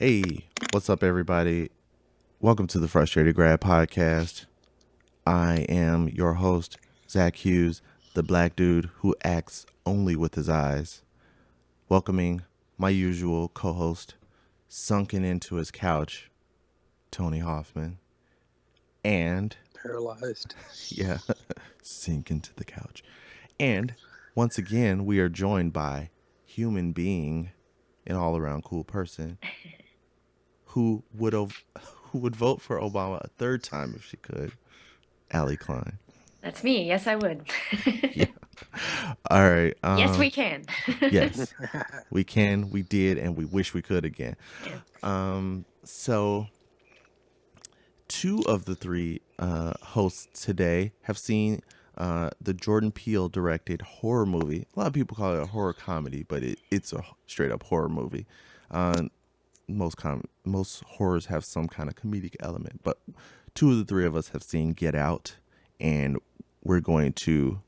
Hey, what's up, everybody? Welcome to the Frustrated Grad Podcast. I am your host, Zach Hughes, the black dude who acts only with his eyes. Welcoming my usual co host, sunken into his couch, Tony Hoffman. And, Paralyzed. yeah, sink into the couch. And once again, we are joined by human being, an all around cool person who would who would vote for Obama a third time if she could. Alli Klein. That's me. Yes, I would. Yeah. All right. Yes, we can. Yes, we can, we did, and we wish we could again. Yeah. So two of the three hosts today have seen the Jordan Peele directed horror movie. A lot of people call it a horror comedy, but it's a straight up horror movie. Uh, most horrors have some kind of comedic element, but two of the three of us have seen Get Out, and we're going to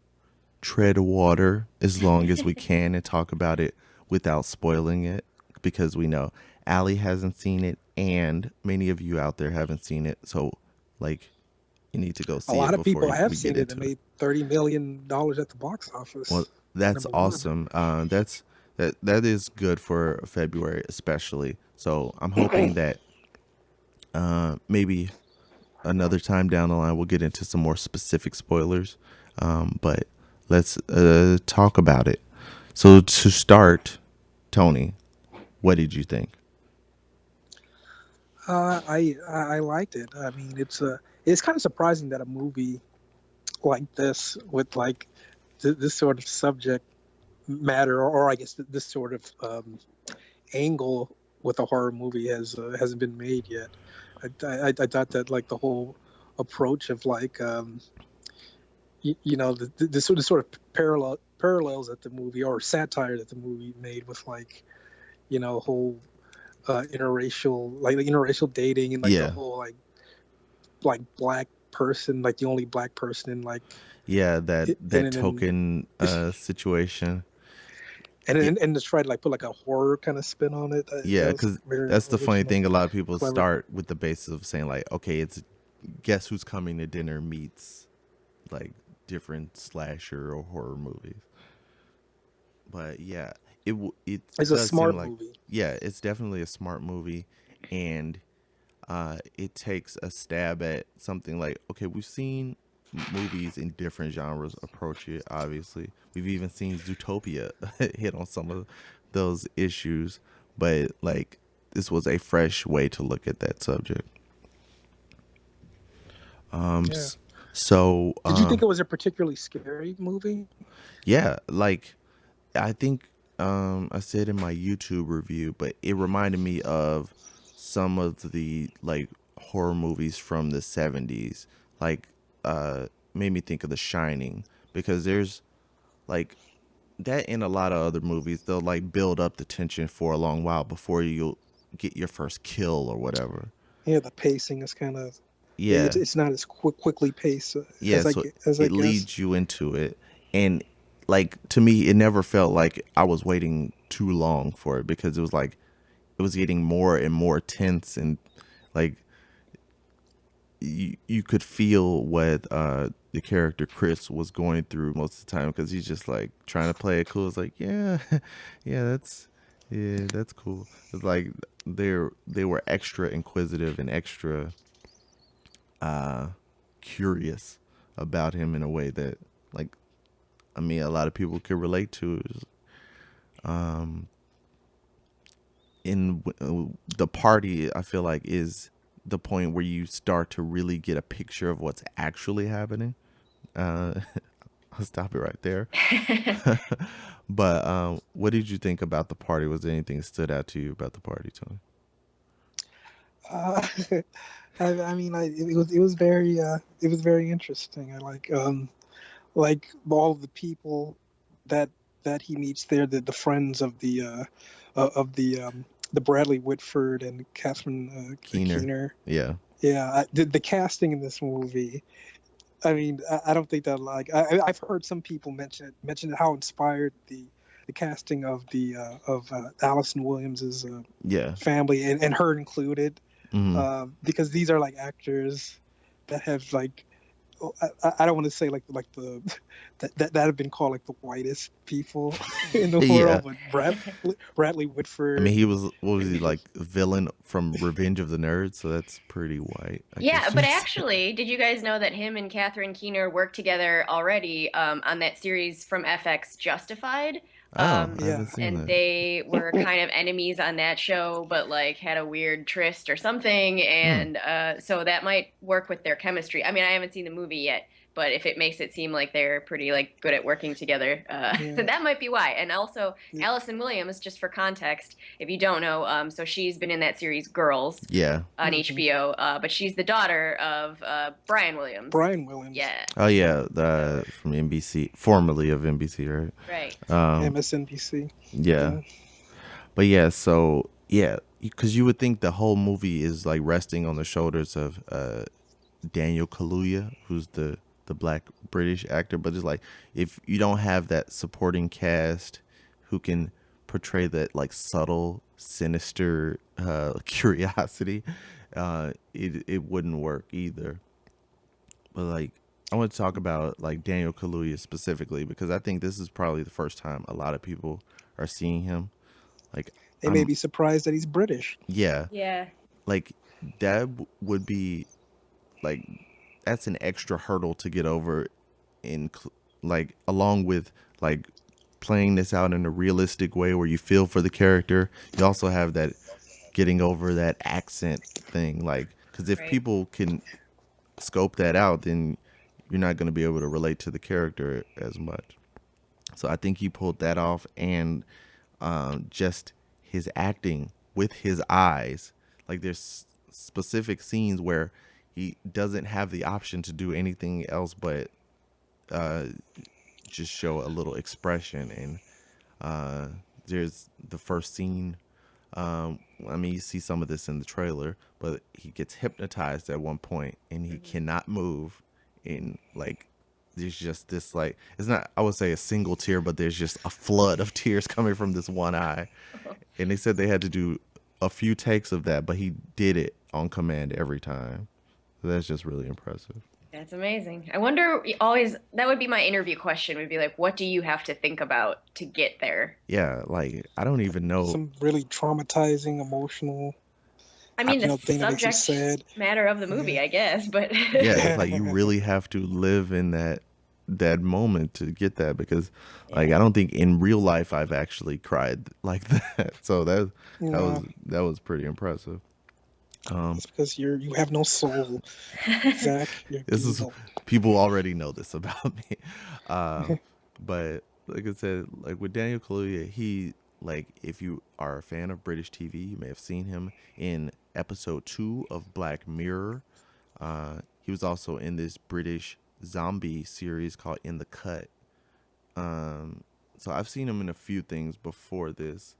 tread water as long as we can and talk about it without spoiling it because we know Allie hasn't seen it and many of you out there haven't seen it. So, like, you need to go A see it lot of before people have we get seen it and into it. made $30 million at the box Well, office. that's Number one. awesome. That is good for February, especially. So I'm hoping that maybe another time down the line we'll get into some more specific spoilers. But let's talk about it. So to start, Tony, what did you think? I liked it. I mean, it's kind of surprising that a movie like this with like this sort of subject matter, or I guess this sort of angle with a horror movie hasn't been made yet. I thought that like the whole approach of like the sort of parallels that the movie or satire that the movie made with like whole interracial dating and like the Yeah, whole like black person, like the only black person in like yeah, in that an token situation. Yeah, and just try to like put like a horror kind of spin on it. yeah, That was because very that's the funny original, thing. A lot of people clever. start with the basis of saying like, okay, it's Guess Who's Coming to Dinner meets like different slasher or horror movies. But yeah, it It's a does seem smart like, movie. yeah, it's definitely a smart movie, and it takes a stab at something like, okay, we've seen movies in different genres approach it. Obviously, we've even seen Zootopia hit on some of those issues, but like this was a fresh way to look at that subject. Um, Yeah. s- so Did you think it was a particularly scary movie? yeah, like I think I said in my YouTube review, but it reminded me of some of the like horror movies from the 70s. Like made me think of The Shining because there's like that in a lot of other movies they'll like build up the tension for a long while before you get your first kill or whatever. Yeah, the pacing is kind of Yeah. it's not as quickly paced Yeah, so as I it guess. leads you into it, and like to me it never felt like I was waiting too long for it because it was like it was getting more and more tense, and like you could feel what the character Chris was going through most of the time because he's just like trying to play it cool. It's like, yeah, yeah, that's cool. It's like they were extra inquisitive and extra uh curious about him in a way that, like, I mean, a lot of people could relate to. In the party, I feel like is the point where you start to really get a picture of what's actually happening. Uh, I'll stop it right there. But what did you think about the party? Was there anything that stood out to you about the party, Tony? Uh, I mean, it was very interesting. I like all of the people that that he meets there, the friends of the Bradley Whitford and Catherine Keener, Keener. yeah, Yeah, the casting in this movie. I mean, I don't think that like I've heard some people mention how inspired the casting of the of Allison Williams's Yeah. family and her included, Hmm. because these are like actors that have like, I don't want to say like the that have been called like the whitest people in the Yeah. world, but Bradley I mean, Whitford. he was, what was he, he- like, villain from Revenge of the Nerds, so that's pretty white, I Yeah, guess you but could say. actually, did you guys know that him and Catherine Keener worked together already on that series from FX Justified? Oh, I yeah, haven't seen And that. they were kind of enemies on that show, but like had a weird tryst or something, Hmm. and so that might work with their chemistry. I mean, I haven't seen the movie yet, but if it makes it seem like they're pretty like good at working together, yeah, that might be why. And also, yeah. Allison Williams, just for context, if you don't know, so she's been in that series Girls Yeah. on Hmm. HBO, but she's the daughter of Brian Williams. Brian Williams, Yeah. Oh, yeah, So from NBC, formerly of NBC, right? right. Um, MSNBC. yeah. Yeah, But yeah, so yeah, because you would think the whole movie is like resting on the shoulders of Daniel Kaluuya, who's the black British actor, but it's like if you don't have that supporting cast who can portray that like subtle, sinister curiosity, it wouldn't work either. But like I want to talk about like Daniel Kaluuya specifically because I think this is probably the first time a lot of people are seeing him. Like they may I'm be surprised that he's British. yeah, Yeah. like that would be like that's an extra hurdle to get over in like along with like playing this out in a realistic way where you feel for the character. You also have that getting over that accent thing like cuz if Right. people can scope that out then you're not going to be able to relate to the character as much. So I think he pulled that off, and just his acting with his eyes. Like there's specific scenes where he doesn't have the option to do anything else but uh, just show a little expression. And there's the first scene. I mean, you see some of this in the trailer, but he gets hypnotized at one point, and he Mhm. cannot move. And like, there's just this like, it's not, I would say a single tear, but there's just a flood of tears coming from this one eye. And they said they had to do a few takes of that, but he did it on command every time. So that's just really impressive. That's amazing. I wonder, always, that would be my interview question, would be like, what do you have to think about to get there? Yeah, like I don't even know. Some really traumatizing, emotional, I mean, the thing that makes you subject sad. matter of the movie, Yeah. I guess, but Yeah, it's like you really have to live in that moment to get that because like yeah. I don't think in real life I've actually cried like that. So that No, that was pretty impressive. Um it's because you have no soul, Zach. You're this is evil. people already know this about me. But like I said, like with Daniel Kaluuya, he like if you are a fan of British TV, you may have seen him in episode 2 of Black Mirror. He was also in this British zombie series called In the Cut. So I've seen him in a few things before this,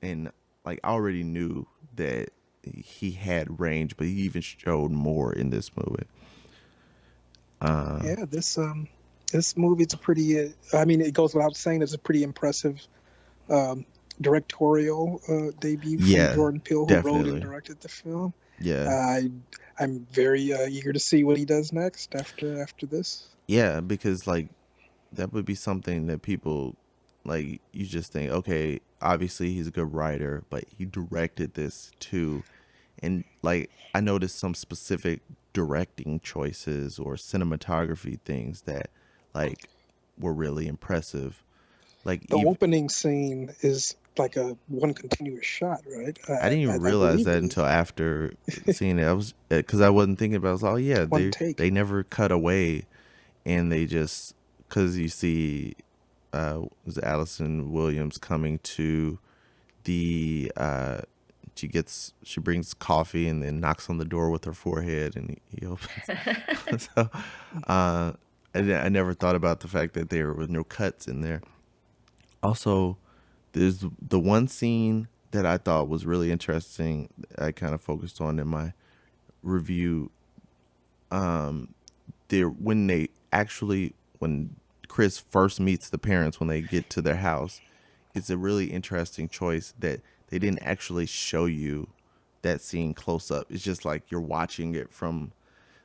and like I already knew that he had range, but he even showed more in this movie. Yeah, this movie, it's a pretty. I mean, it goes without saying, it's a pretty impressive um, directorial debut from Yeah, Jordan Peele, who wrote and definitely. directed the film. Yeah, I I'm very eager to see what he does next after this. yeah, because like that would be something that people like you just think, okay, obviously he's a good writer, but he directed this too. And like I noticed some specific directing choices or cinematography things that like were really impressive. Like The Eve, opening scene is like a one continuous shot, right? I didn't even I realize believe that it is until after seeing it. I was because I wasn't thinking about. It. I was like, oh yeah, one they take. never cut away, and they just because you see, was Allison Williams coming to the she brings coffee and then knocks on the door with her forehead and he opens. So uh, I never thought about the fact that there was no cuts in there. Also, there's the one scene that I thought was really interesting. I kind of focused on in my review. There when they actually when Chris first meets the parents when they get to their house, it's a really interesting choice that they didn't actually show you that scene close up. It's just like you're watching it from,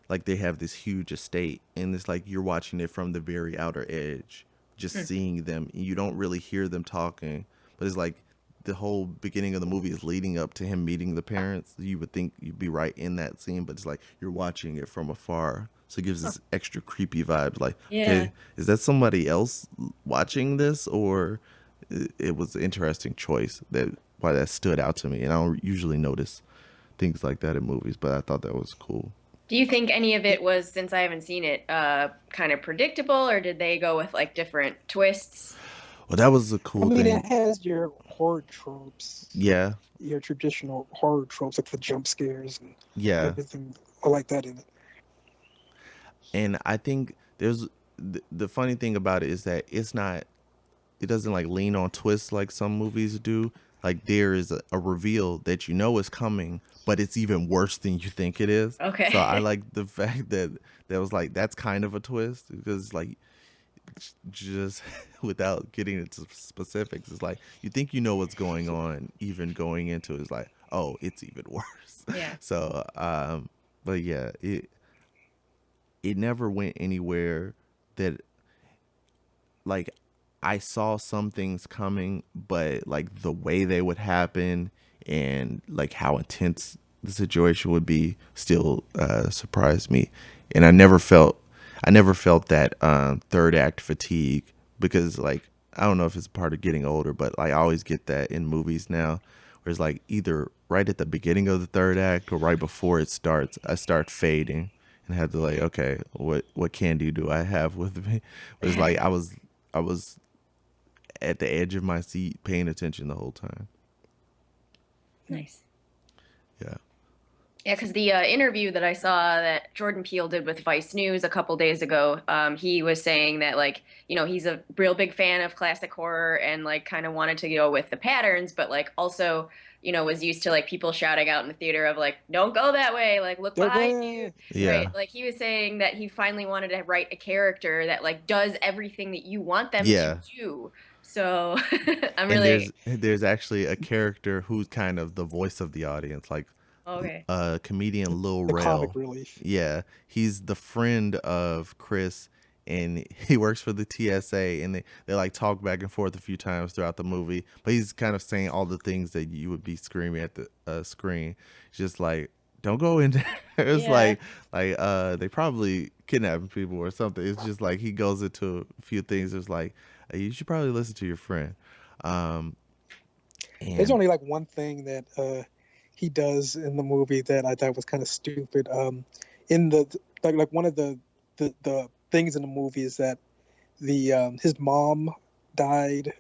like they have this huge estate, and it's like you're watching it from the very outer edge, just Hmm. seeing them. And you don't really hear them talking, but it's like the whole beginning of the movie is leading up to him meeting the parents. You would think you'd be right in that scene, but it's like you're watching it from afar. So it gives Huh. this extra creepy vibe. Like, Yeah. okay, is that somebody else watching this, or it was an interesting choice that why that stood out to me. And I don't usually notice things like that in movies, but I thought that was cool. Do you think any of it was, since I haven't seen it, kind of predictable, or did they go with like different twists? Well, that was a I cool mean, thing. it has your horror tropes, Yeah, your traditional horror tropes, like the jump scares and yeah. everything like that in it. And I think there's the funny thing about it is that it doesn't like lean on twists like some movies do. Like there is a reveal that you know is coming, but it's even worse than you think it is. So I Okay. like the fact that that was like that's kind of a twist because like just without getting into specifics, it's like you think you know what's going on, even going into it, it's like, oh, it's even worse. Yeah. So, but yeah, it never went anywhere that like I saw some things coming, but like the way they would happen and like how intense the situation would be still surprised me. And I never felt that third act fatigue because like I don't know if it's part of getting older, but like I always get that in movies now, where it's like either right at the beginning of the third act or right before it starts, I start fading and have to like, okay, what candy do I have with me? But it's like I was at the edge of my seat paying attention the whole time. Nice. Yeah. Yeah, because the interview that I saw that Jordan Peele did with Vice News a couple days ago, he was saying that like, he's a real big fan of classic horror and like kind of wanted to go with the patterns, but like also, was used to like people shouting out in the theater of like, don't go that way, like look Don't behind you. go. Right. Yeah. Like he was saying that he finally wanted to write a character that like does everything that you want them to Yeah. do. So I'm And really there's actually a character who's kind of the voice of the audience, like okay. comedian Lil The comic Rel. relief. Yeah, he's the friend of Chris, and he works for the TSA. And they like talk back and forth a few times throughout the movie. But he's kind of saying all the things that you would be screaming at the screen. It's just like, don't go in there. It's Yeah. they probably kidnapping people or something. It's just like he goes into a few things. It's like you should probably listen to your friend. Um, There's and only like one thing that he does in the movie that I thought was kind of stupid. In the like one of the things in the movie is that the his mom died,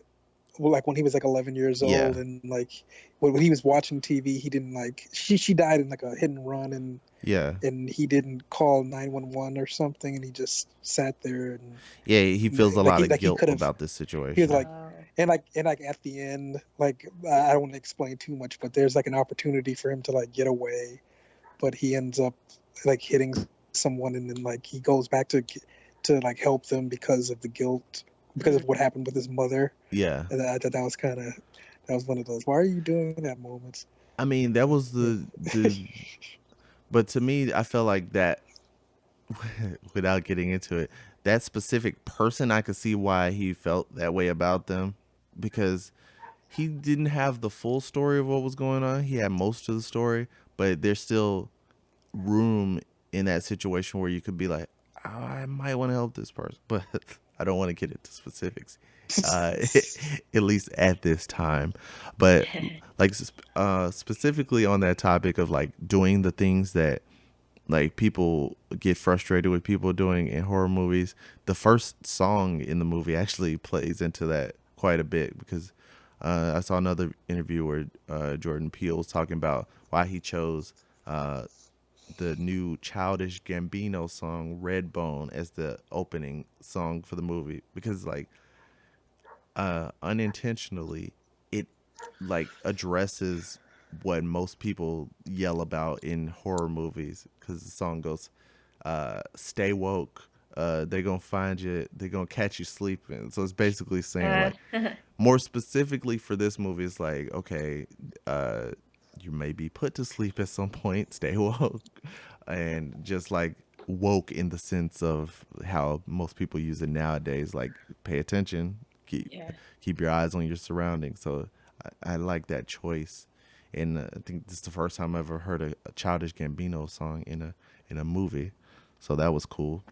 well, like when he was like 11 years yeah, old, and like when he was watching TV, he didn't like she died in like a hit and run, yeah, and he didn't call 911 or something, and he just sat there and yeah. He feels a like lot of he guilt could have about this he was situation. like Oh. and like at the end, like I don't want to explain too much, but there's like an opportunity for him to like get away, but he ends up like hitting someone, and then like he goes back to like help them because of the guilt, because of Mm. what happened with his mother. Yeah, And I thought that was one of those why are you doing that moments. I mean that was the but to me I felt like that without getting into it, that specific person I could see why he felt that way about them because he didn't have the full story of what was going on. He had most of the story, but there's still room in that situation where you could be like, oh, I might want to help this person, but I don't want to get into specifics, uh, at least at this time. But like specifically on that topic of like doing the things that like people get frustrated with people doing in horror movies, the first song in the movie actually plays into that quite a bit because I saw another interview where Jordan Peele was talking about why he chose uh, the new Childish Gambino song Redbone as the opening song for the movie because like unintentionally it like addresses what most people yell about in horror movies because the song goes stay woke, they're gonna find you, they're gonna catch you sleeping. So it's basically saying Uh, like, more specifically for this movie, it's like, okay, uh, you may be put to sleep at some point, stay woke, and just like woke in the sense of how most people use it nowadays, like pay attention, keep yeah. keep your eyes on your surroundings. So I like that choice, and I think this is the first time I ever heard a Childish Gambino song in a movie, so that was cool.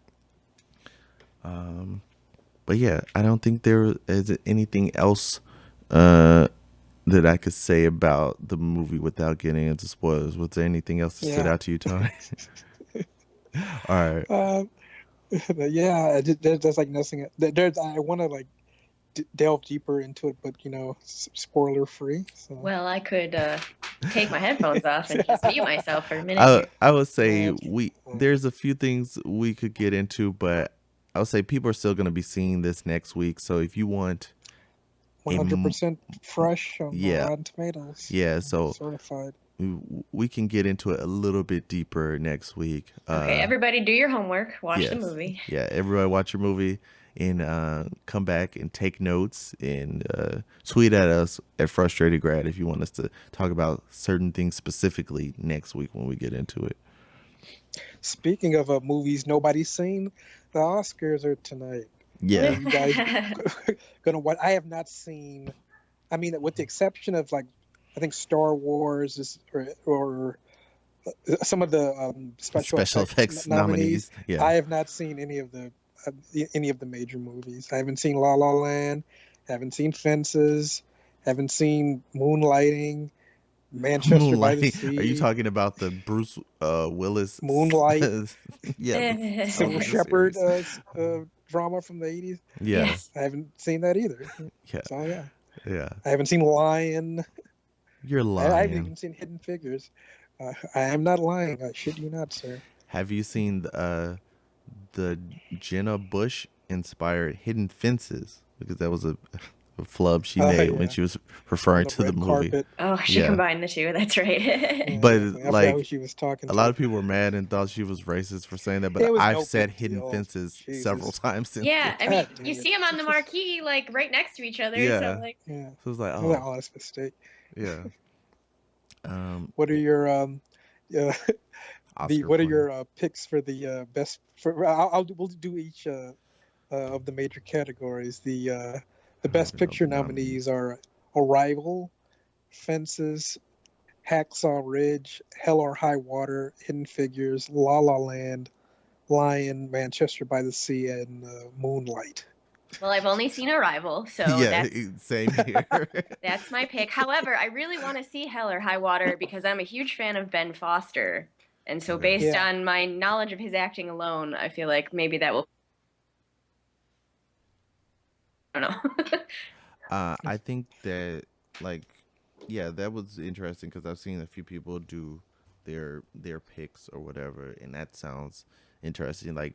But yeah, I don't think there is anything else uh, that I could say about the movie without getting into spoilers. Was there anything else that stood Yeah. out to you, Tony? All right. Um, yeah, there's like nothing. There's I want to like delve deeper into it, but spoiler free. So Well, I could take my headphones off and just mute myself for a minute I here. I would say that's fine. there's a few things we could get into, but I would say people are still going to be seeing this next week. So if you want a 100% fresh on yeah, Rotten Tomatoes, yeah, so certified. we can get into it a little bit deeper next week. Okay, everybody do your homework. Watch the Yes. movie. Yeah, everybody watch your movie and come back and take notes and tweet at us at Frustrated Grad if you want us to talk about certain things specifically next week when we get into it. Speaking of movies nobody's seen, the Oscars are tonight. Yeah. You guys gonna watch? I have not seen. I mean, with the exception of like, I think Star Wars or some of the special effects nominees. Yeah. I have not seen any of the major movies. I haven't seen La La Land. Haven't seen Fences. Haven't seen Moonlighting. Manchester by the Moonlighting. Are you Sea. talking about the Bruce Willis Moonlight. yeah, the Sybil television Shepherd series. drama from the 80s. Yeah. Yes. I haven't seen that either. Yeah. So yeah. Yeah. I haven't seen Lion. You're I haven't lying. even seen Hidden Figures. I am not lying. I shit you not, sir. Have you seen the Jenna Bush inspired Hidden Fences? Because that was a flub she made when Yeah. she was referring On to the red movie. carpet. Oh, she Yeah. combined the two. That's right. Yeah, But exactly. I forgot like who she was talking a to. lot of people were mad and thought she was racist for saying that, but It was I've no said big Hidden deal. Fences Jesus. several times since Yeah, then. I mean, God dang you it. see them on the marquee, like right next to each other. Yeah. So like, Yeah. So it's like, It was an oh, honest mistake. yeah. What are your Oscar what are plan. your picks for the best? We'll do each of the major categories. The best don't know picture the nominees. nominees are Arrival, Fences, Hacksaw Ridge, Hell or High Water, Hidden Figures, La La Land, Lion, Manchester by the Sea, and Moonlight. well, I've only seen Arrival, so Yeah, same here. that's my pick. However, I really want to see Hell or High Water because I'm a huge fan of Ben Foster. And so Okay. based Yeah. on my knowledge of his acting alone, I feel like maybe that will I don't know. I think that like yeah, that was interesting because I've seen a few people do their picks or whatever, and that sounds interesting. Like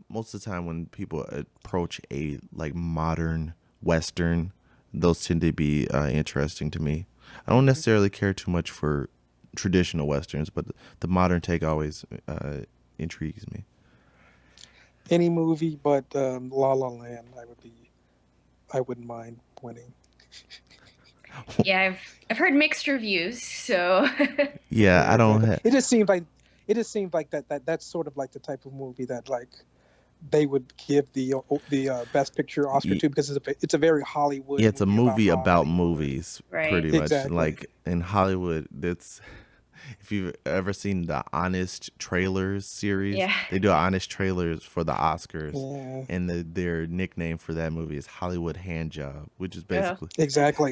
most of the time when people approach a like modern western, those tend to be interesting to me. I don't necessarily care too much for traditional westerns, but the modern take always intrigues me. Any movie but La La Land, I wouldn't mind winning. Yeah, I've heard mixed reviews, so Yeah, I don't. But it just seems like that's sort of like the type of movie that like they would give the best picture Oscar to because it's a very Hollywood. Yeah, it's a movie about Hollywood. movies, Right. pretty much. Exactly. Like in Hollywood, that's if you've ever seen the Honest Trailers series, Yeah. they do Honest Trailers for the Oscars, Yeah, and their nickname for that movie is Hollywood Handjob, which is basically exactly.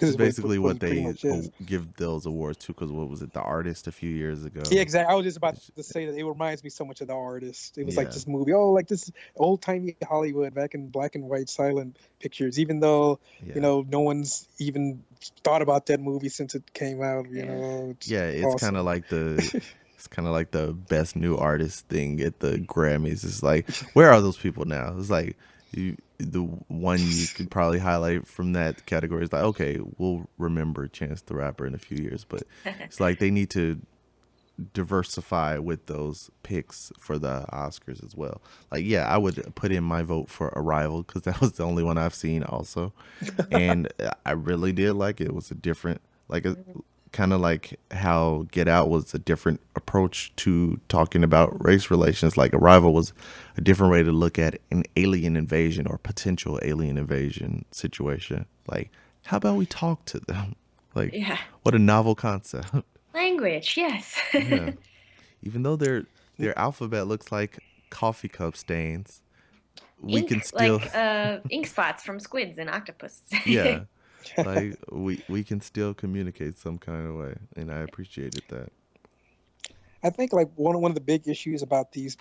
it's This basically what it pretty they much is. give those awards to. Because what was it, The Artist, a few years ago? Yeah, exactly. I was just about to say that it reminds me so much of The Artist. It was like Yeah. this movie, like this old timey Hollywood back in black and white silent pictures. Even though Yeah. no one's even thought about that movie since it came out. It's It's awesome. kind of like it's kind of like the best new artist thing at the Grammys. It's like, where are those people now? It's like the one you could probably highlight from that category is like, okay, we'll remember Chance the Rapper in a few years, but it's like they need to diversify with those picks for the Oscars as well. Like, yeah, I would put in my vote for Arrival because that was the only one I've seen also, and I really did like it. It was a different, like a kind of like how Get Out was a different approach to talking about race relations. Like Arrival was a different way to look at an alien invasion or potential alien invasion situation. Like, how about we talk to them? Like, Yeah. what a novel concept. Language, yes. Yeah. Even though their alphabet looks like coffee cup stains, we Ink, can still like ink spots from squids and octopus. yeah, like we can still communicate some kind of way, and I appreciated that. I think like one of the big issues about these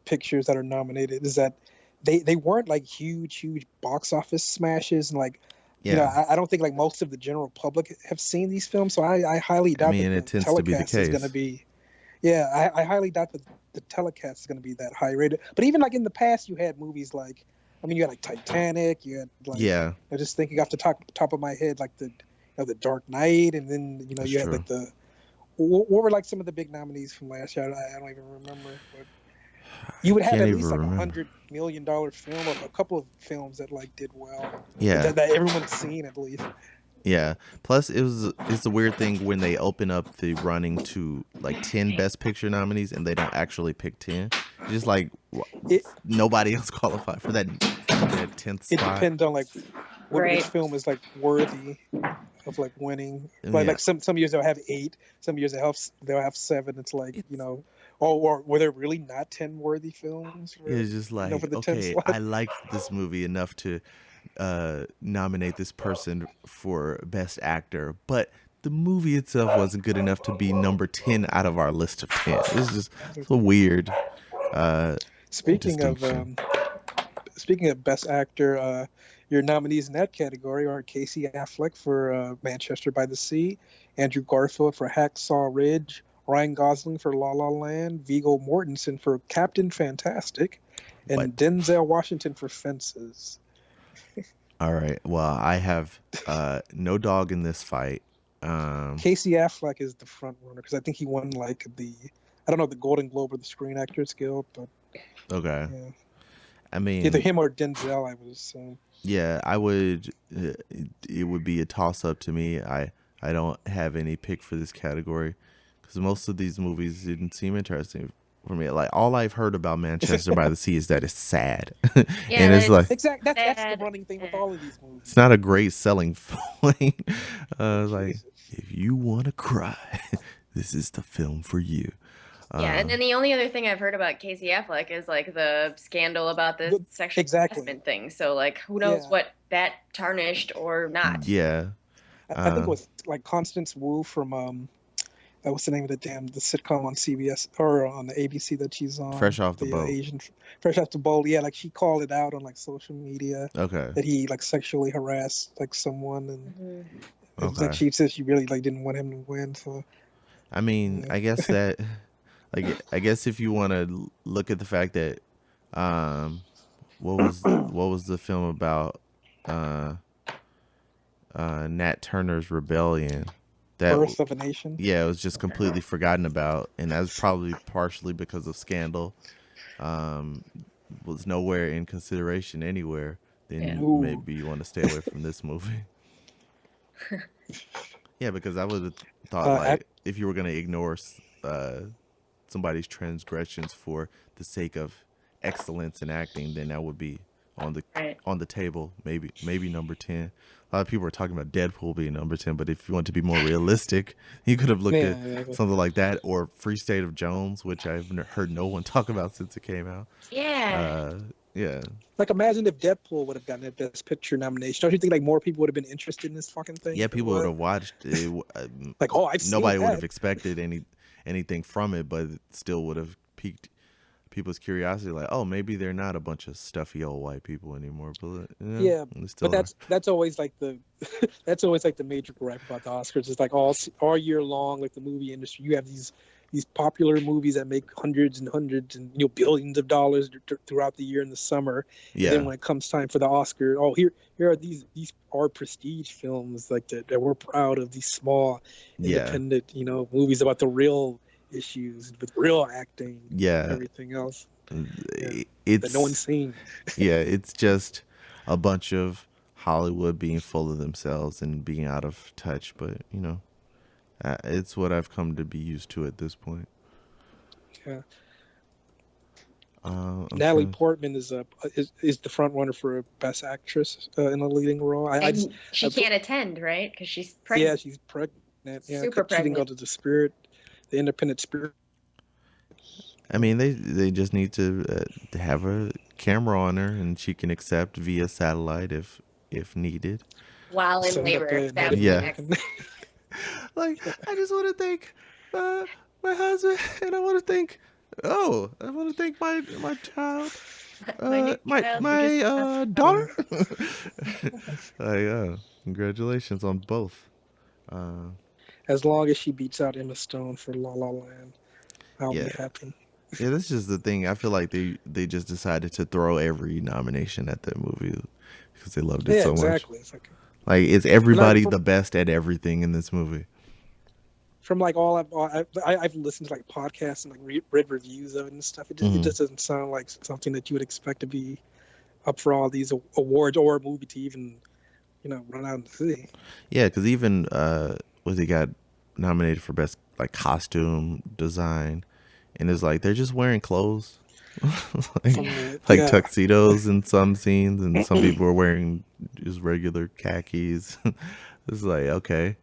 pictures that are nominated is that they weren't like huge box office smashes, and like Yeah, I don't think like most of the general public have seen these films, so I highly I doubt mean that it the tends to be the telecast is going to case. be. Yeah, I highly doubt that the telecast is going to be that high rated. But even like in the past, you had movies like, I mean, you had like Titanic, you had like, Yeah, just thinking off the top of my head, like the Dark Knight, and then that's you had true. like what were like some of the big nominees from last year? I don't even remember. But I you would have can't at even least like remember. $100 million film, or a couple of films that like did well, Yeah, that everyone's seen at least. yeah. Plus, it's a weird thing when they open up the running to like 10 Best Picture nominees and they don't actually pick 10. It's just like It nobody else qualified for that 10th it spot. depends on like which Right. film is like worthy of like winning. Yeah, Like some years they'll have 8, some years they'll have 7. It's like it's or were there really not 10 worthy films for it's just like for the 10 okay, slot? I liked this movie enough to nominate this person for Best Actor, but the movie itself wasn't good enough to be number 10 out of our list of 10. It's just so weird uh, Speaking of distinction. speaking of best actor, your nominees in that category are Casey Affleck for Manchester by the Sea, Andrew Garfield for Hacksaw Ridge, Ryan Gosling for La La Land, Viggo Mortensen for Captain Fantastic, and What? Denzel Washington for Fences. All right. Well, I have no dog in this fight. Um, Casey Affleck is the front runner because I think he won like I don't know, the Golden Globe or the Screen Actors Guild, but okay. yeah, I either mean, him or Denzel, I would assume. yeah, I would. It would be a toss up to me. I don't have any pick for this category because most of these movies didn't seem interesting for me. Like all I've heard about Manchester by the Sea is that it's sad, Yeah, and that it's like it's Exactly. That's the sad. running thing with eh. all of these it's movies. not a great selling point. Like Jesus. if you want to cry, this is the film for you. Yeah, and then Um, the only other thing I've heard about Casey Affleck is like the scandal about the The, sexual exactly. harassment thing. So like who knows Yeah. what that tarnished or not. yeah. I think it Uh, was like Constance Wu from what's the name of the sitcom on CBS or on the ABC that she's on, Fresh off the the boat. Asian Fresh Off the Boat. Yeah, like she called it out on like social media Okay. that he like sexually harassed like someone, and Mhm. it's like Okay. she said she really like didn't want him to win. So I mean, yeah. I guess that, like, I guess if you want to look at the fact that, um, what was the film about, uh, Nat Turner's Rebellion? That, Birth of a Nation. yeah, it was just completely forgotten about, and that was probably partially because of scandal. Um, was nowhere in consideration anywhere. Yeah. Then Ooh. maybe you want to stay away from this movie. Yeah, because I would have thought Act, like if you were gonna ignore somebody's transgressions for the sake of excellence in acting, then that would be on the Right. on the table. Maybe number 10. A lot of people are talking about Deadpool being number 10, but if you want to be more realistic, you could have looked yeah, at exactly. something like that or Free State of Jones, which I've heard no one talk about since it came out. Yeah. Uh, yeah, Like imagine if Deadpool would have gotten that Best Picture nomination. Don't you think like more people would have been interested in this fucking thing yeah, if it people would was? have watched it. Like, oh, I've seen Nobody would have that. expected anything from it, but it still would have piqued people's curiosity. Like, oh, maybe they're not a bunch of stuffy old white people anymore, but Yeah, they but still are. that's always like the that's always like the major gripe about the Oscars. It's like all year long, like the movie industry, you have these popular movies that make hundreds and hundreds and billions of dollars throughout the year in the summer, and then Yeah, when it comes time for the Oscar, oh here are these are prestige films like that we're proud of, these small yeah, independent movies about the real issues with real acting, Yeah, everything else. Yeah, that no one's it's seen. yeah, it's just a bunch of Hollywood being full of themselves and being out of touch. But it's what I've come to be used to at this point. Yeah. I'm Natalie trying. Portman is the front runner for Best Actress in a leading role. And she I, can't attend, right? Because she's yeah, pregnant, she's pregnant. Yeah, super she didn't go pregnant. to the Independent Spirit. I mean, they just need to have a camera on her, and she can accept via satellite if needed. While in Send up labor. a That Native would be Yeah, American. next. like I just want to thank uh, my husband, and I want to thank I want to thank my child, My new child who just daughter. Congratulations on both. Uh, As long as she beats out Emma Stone for La La Land, I'll yeah, be happy. yeah. That's just the thing. I feel like they just decided to throw every nomination at that movie because they loved it Yeah, so much. exactly. It's like, Like, is and I everybody the best at everything in this movie? from like I've listened to like podcasts and like read reviews of it and stuff. It Hmm. just doesn't sound like something that you would expect to be up for all these awards or a movie to even run out and see. Yeah, because even was he got nominated for best like costume design, and it's like they're just wearing clothes, like From the like yeah, tuxedos in some scenes, and some people are wearing just regular khakis. It's like okay,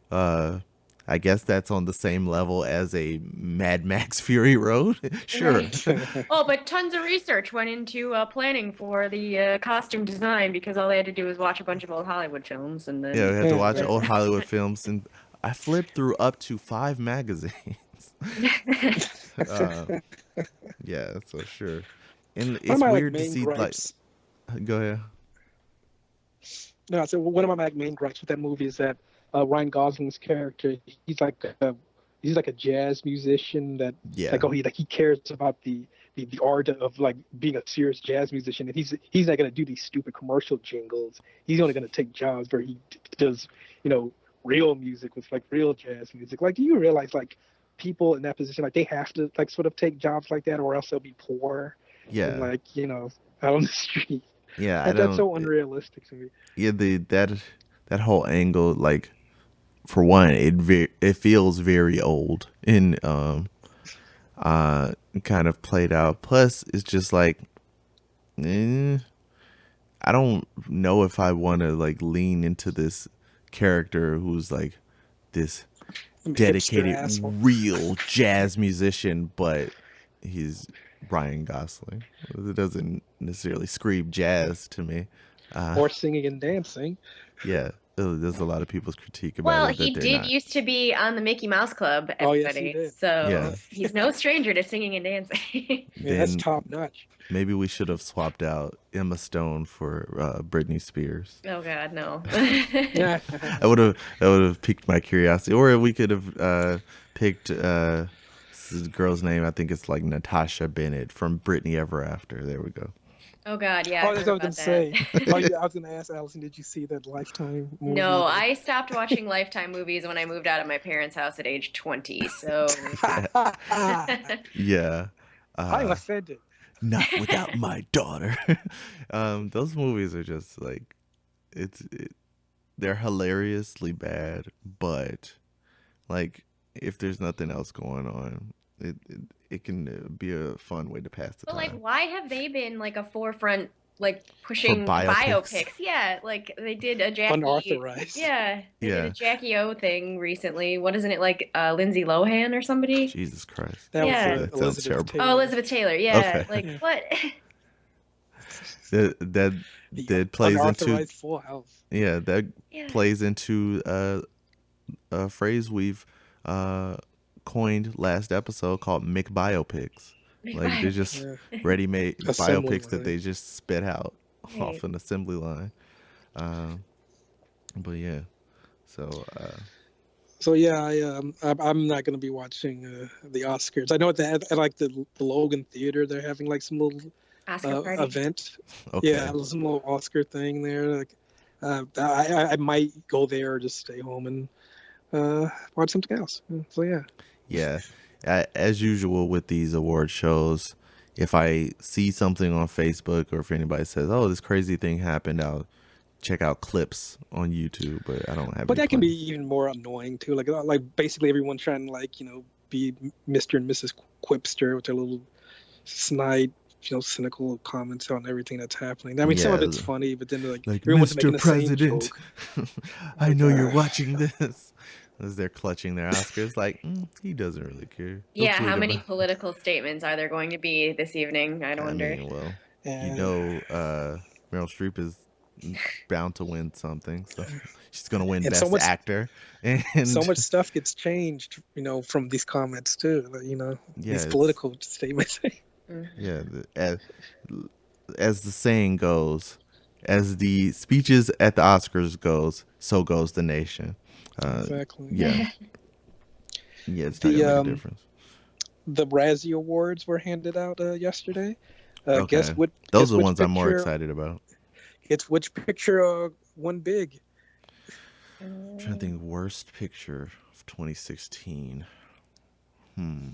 I guess that's on the same level as a Mad Max Fury Road. Sure. Right. Oh, but tons of research went into planning for the costume design because all they had to do was watch a bunch of old Hollywood films and Yeah, we then. had to yeah, watch old exactly. Hollywood films, and I flipped through up to 5 magazines. uh, yeah, so sure. And One of it's my like weird to main see like gripes. go ahead. No, I said one of my main gripes with that movie is that Ryan Gosling's character, he's like a jazz musician that Yeah. he cares about the art of like being a serious jazz musician, and he's not gonna do these stupid commercial jingles. He's only gonna take jobs where he does you know real music with like real jazz music. Like, do you realize like people in that position like they have to like sort of take jobs like that or else they'll be poor and Yeah. like out on the street. Yeah, I That's don't so unrealistic to me. yeah, that whole angle like for one it feels very old and kind of played out. Plus it's just like eh, I don't know if I want to like lean into this character who's like this I'm a hipster dedicated asshole. real jazz musician, but he's Ryan Gosling. It doesn't necessarily scream jazz to me. Uh, Or singing and dancing. yeah, there's a lot of people's critique about Well, it that he they're did not. used to be on the Mickey Mouse Club, Oh yes, he everybody. did. So Yeah, he's no stranger to singing and dancing. Yeah, that's then top notch. maybe we should have swapped out Emma Stone for Britney Spears. Oh God, no. Yeah. That would have piqued my curiosity, or we could have picked this girl's name. I think it's like Natasha Bennett from Britney Ever After. There we go. Oh God, yeah, I Oh, that's heard what I was about gonna that. say. Oh yeah, I was gonna ask Allison, did you see that Lifetime movie? No, I stopped watching Lifetime movies when I moved out of my parents' house at age 20. So Yeah, yeah. I'm Uh, offended. Not without my daughter. Those movies are just like they're hilariously bad, but like if there's nothing else going on, it can be a fun way to pass the But like, time why have they been like a forefront, like for pushing biopics. biopics? Yeah, like they did a Jackie. Unauthorized. Yeah, they did a Yeah, Jackie O thing recently. What isn't it like Lindsay Lohan or somebody? Jesus Christ, That was Yeah. that sounds Elizabeth terrible. Oh, Taylor. Elizabeth Taylor. Yeah, Okay, like Yeah. what? that The that plays into unauthorized Full House. yeah that Yeah, plays into a phrase we've coined last episode called Mick biopics. big Like they're biopic. just Yeah. ready-made Assembly biopics that line. they just spit out Right. off an assembly line. Um, but yeah, so So yeah, I'm not gonna be watching the Oscars. I know at like the Logan Theater they're having like some little Oscar party. event. Yeah, okay, some little Oscar thing there. Like, I might go there or just stay home and watch something else. So yeah, yeah. as usual with these award shows, if I see something on Facebook or if anybody says, "Oh, this crazy thing happened," I'll check out clips on YouTube. But I don't have But any that can be plans. even more annoying too. Like basically everyone trying to be Mr. and Mrs. Quipster with their little snide, cynical comments on everything that's happening. I mean, some of Yeah, it's funny, but then like like everyone's Mr. making the same President, joke. I Like, know you're watching this. As they're clutching their Oscars, like he doesn't really care. He'll Yeah, how tweet many about. political statements are there going to be this evening? I I wonder. mean, well, you and know, Meryl Streep is bound to win something, so she's gonna win and so Best much Actor, so and much stuff gets changed, from these comments too. yeah, These it's political statements. Mhm. yeah. As the saying goes, as the speeches at the Oscars goes, so goes the nation. Uh, Exactly. yeah, yeah, it's not The gonna make a um difference. the Razzie Awards were handed out yesterday. Guess Okay, what? those Guess are the which ones I'm more picture? excited about. It's which picture won big? I'm trying to think worst picture of 2016. Hmm.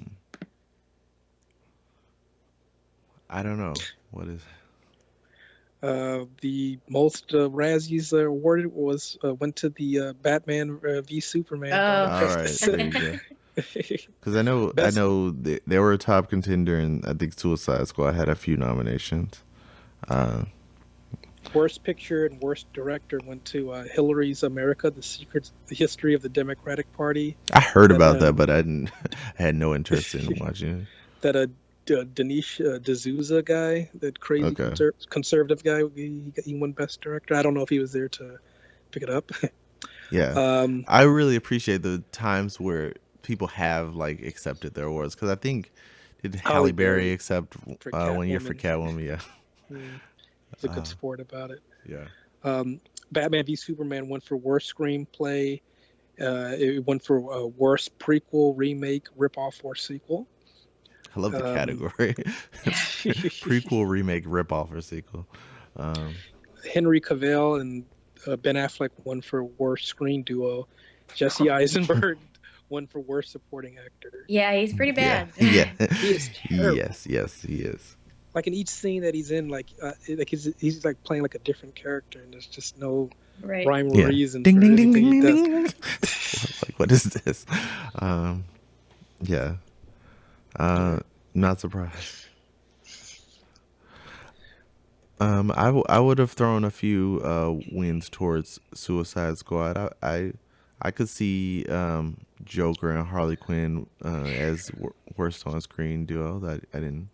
I don't know. What is The most Razzies awarded went to the Batman v Superman Oh. all right, Justice. there you go. Because I Best know they were a top contender, and I think Suicide Squad had a few nominations. Uh, Worst picture and worst director went to Hillary's America: the History of the Democratic Party. I heard That about that, but I didn't. I had no interest in watching that Dinesh D'Souza guy, that it. crazy Okay. conservative guy, he won Best Director. I don't know if he was there to pick it up. Yeah, um, I really appreciate the times where people have like accepted their awards, because I think did Halle Halle Berry Berry accept for 1 year for Catwoman. Catwoman? Yeah, He's a good sport about it. yeah. Um, Batman v Superman won for worst screenplay. It won for worst prequel, remake, ripoff, or sequel. I love the Um, category. Prequel, remake, ripoff, or sequel. Um, Henry Cavill and Ben Affleck won for worst screen duo. Jesse Eisenberg won for worst supporting actor. Yeah, he's pretty yeah, bad. yeah, He is terrible. yes, he is. Like in each scene that he's in, like he's like playing like a different character, and there's just no Right. rhyme or Yeah. reason Ding for ding ding anything ding he ding does. ding. Like, what is this? Um, yeah. Yeah. Not surprised. I would have thrown a few wins towards Suicide Squad. I could see Joker and Harley Quinn as worst on screen duo. That I didn't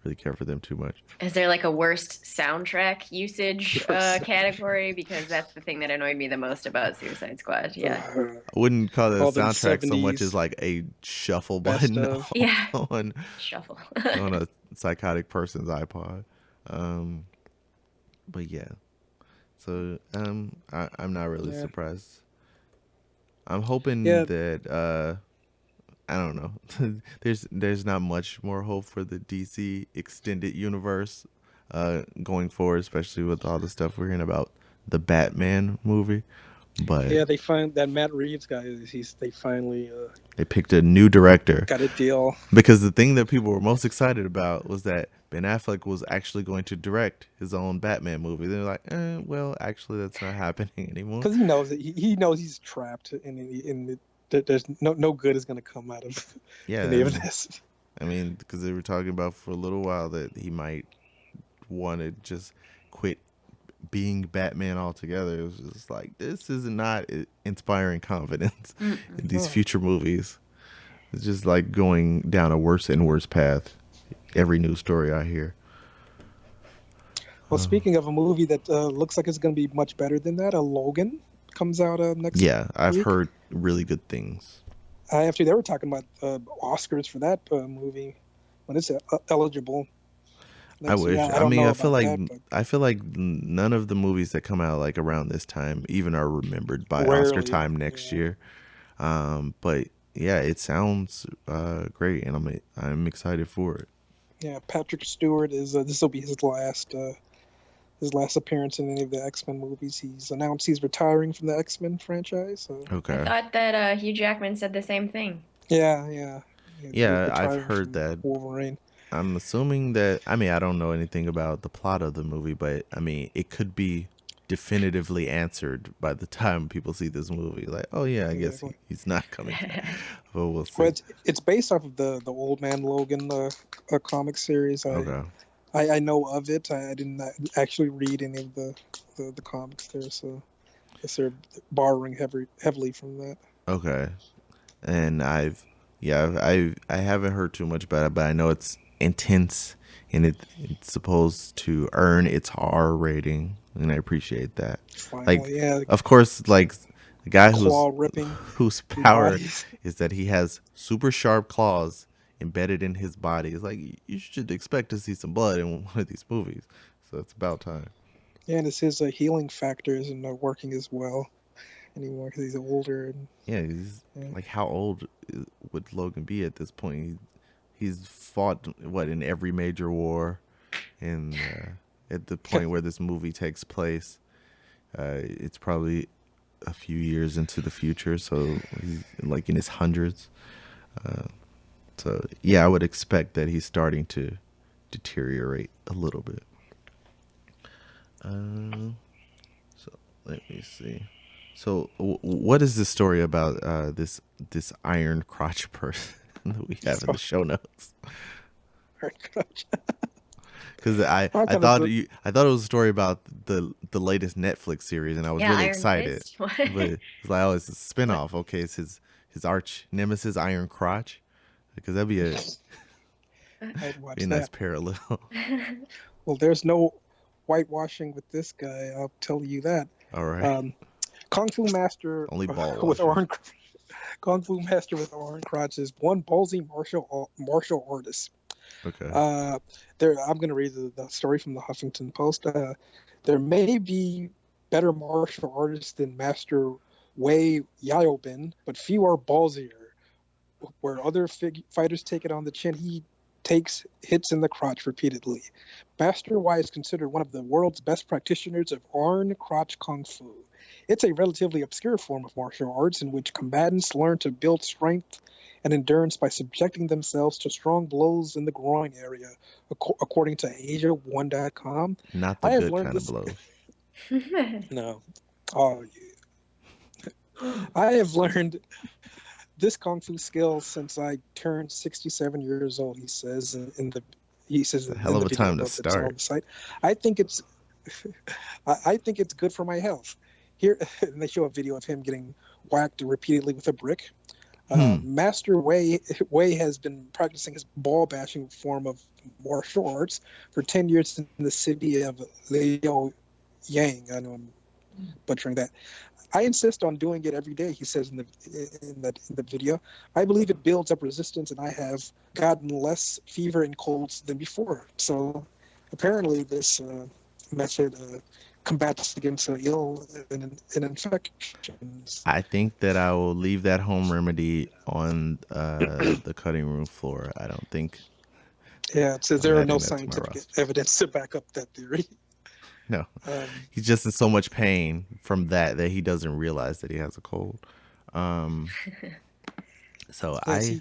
really care for them too much. Is there like a worst soundtrack usage Worst category? Because that's the thing that annoyed me the most about Suicide Squad. Yeah. I wouldn't call it a all them soundtrack so much as 70s like a shuffle best button of. Yeah. on Shuffle. on a psychotic person's iPod. Um, but yeah, so I'm not really Yeah. surprised. I'm hoping Yeah. that I don't know. there's not much more hope for the DC extended universe going forward, especially with all the stuff we're hearing about the Batman movie. But Yeah, they find that Matt Reeves guy. They finally they picked a new director, got a deal. because the thing that people were most excited about was that Ben Affleck was actually going to direct his own Batman movie. They're like, well, actually, that's not happening anymore. Because he knows that he knows he's trapped, that there's no good is going to come out of Yeah, any of this. I mean, because they were talking about for a little while that he might want to just quit being Batman altogether. It was just like, this is not inspiring confidence in these future movies. It's just like going down a worse and worse path. Every news story I hear. Well, speaking of a movie that looks like it's going to be much better than that, Logan comes out next Yeah, I've week. heard really good things. They were talking about Oscars for that movie when it's eligible. I wish. I I don't mean, know I feel about like that, but none of the movies that come out like around this time even are remembered by Oscar rarely. time next Yeah. year. But yeah, it sounds great, and I'm excited for it. Yeah, Patrick Stewart is this will be his last appearance in any of the X-Men movies. He's announced he's retiring from the X-Men franchise. So I Okay. thought that Hugh Jackman said the same thing. yeah, Yeah, I've retiring heard from that. Wolverine. I'm assuming that, I mean, I don't know anything about the plot of the movie, but I mean, it could be definitively answered by the time people see this movie. Like, oh yeah, I guess Exactly. he's not coming back. But we'll Well, see. it's based off of the Old Man Logan comic series. Okay. I know of it. I didn't actually read any of the comics there, so I guess they're borrowing heavily from that. Okay. And I haven't heard too much about it, but I know it's intense and it's supposed to earn its R rating, and I appreciate that. Like, Finally, yeah, of course, like the guy claw ripping whose through power bodies. is that he has super sharp claws embedded in his body. It's like you should expect to see some blood in one of these movies. So it's about time. Yeah, and it's his healing factor isn't working as well anymore because he's older. And Yeah, he's yeah. like, how old would Logan be at this point? He's fought what in every major war, and at the point where this movie takes place, it's probably a few years into the future, so he's like in his hundreds. So yeah, I would expect that he's starting to deteriorate a little bit. So let me see. So what is the story about this iron crotch person that we have in the show notes? Because I kind of thought I thought it was a story about the latest Netflix series, and I was Yeah, really Iron excited. Fist. What? But it's like, oh, it's a What? spinoff. Okay, it's his arch nemesis, Iron Crotch, because that'd I'd be a watch nice that. parallel. Well, there's no whitewashing with this guy. I'll tell you that. All right, Um, Kung Fu Master only ball with washing. Kung Fu Master with Oran Crotch is one ballsy martial artist. Okay, I'm going to read the story from the Huffington Post. There may be better martial artists than Master Wei Yaobin, but few are ballsier. Where other fighters take it on the chin, he takes hits in the crotch repeatedly. Master Wei is considered one of the world's best practitioners of Arn Crotch Kung Fu. It's a relatively obscure form of martial arts in which combatants learn to build strength and endurance by subjecting themselves to strong blows in the groin area, according to Asia1.com. not the I have good learned kind of this. blows. No. Oh, I have learned this kung fu skill since I turned 67 years old. He says in the It's a hell of a time to that's on start. the site. I think it's I think it's good for my health. Here, and they show a video of him getting whacked repeatedly with a brick. Master Wei has been practicing his ball bashing form of martial arts for 10 years in the city of Liaoyang. I know I'm butchering that. I insist on doing it every day, he says in the video. I believe it builds up resistance, and I have gotten less fever and colds than before. So apparently, this method combats against ill and infections. I think that I will leave that home remedy on the cutting room floor. I don't think Yeah, it says I'm there are no adding that to my scientific roster. evidence to back up that theory. No, Um, he's just in so much pain from that he doesn't realize that he has a cold. Um, so yes,